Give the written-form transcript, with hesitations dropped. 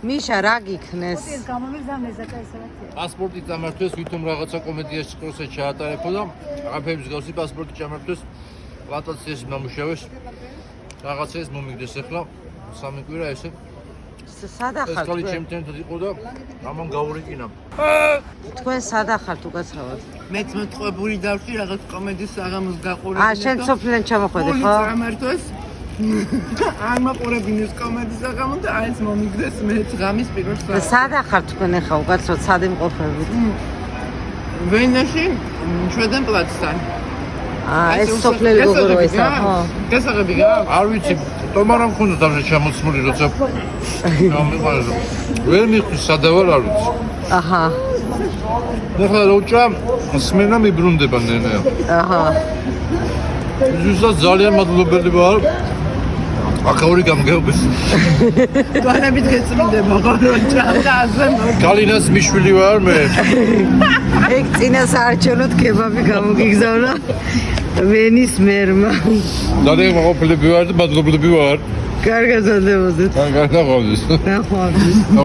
მიშა რა გიქნეს? პასპორტი წამართვეს, ვითომ რაღაცა კომედიაში პროცესი ჩაატარებო და აღაფერი მსგავსი პასპორტი ჩამართვეს, პლანტაციაში დამუშავეს. რაღაცა ეს მომიგდეს ახლა 3 კვირა ესე. სად ეს ახართ? კალი ჩემთან იყო და ამან გაურეკინა. თქვენ სად ახართ უკაცრავად? მეც მეთყვებული დავში რაღაც კომედიის საღამოს გაყურებინე. შენ სოფლიდან ჩამოხვედი ხო? წამართვეს. არ მაყურებინეს კომედიის საღამო და აი ეს მომიგდეს მეც ღამის პირველ საათს. სად ახართ თქვენ ახლა უკაცრავად სად იმყოფებით? ვენაში ჩვენთან პლაცთან. ეს სოფლელი გოგორო ესა ხო? გასაღები გაქვს? არ ვიცი, თომარა მქონდა თავში ჩამოცმული როცა გამიყარა. ვერ მიხდი სადავარ არ ვიცი. აჰა. ახლა როჭა სმენა მიბრუნდება ნენე. აჰა. ზუსტად ძალიან მადლობელი ვარ. აკაური გამგეობის. განებით გეწმინდება როჭა და ასე კალინას მიშვილი ვარ მე. ეგ წინა საარჩევნოდ კებაბი გამოგიგზავნა ვენის მერმა. ძალიან მაღალფლები ვარ და მადლობლები ვარ. კარგად ზონდებოდეთ. კარგად აღავდეს. ნახვამდის.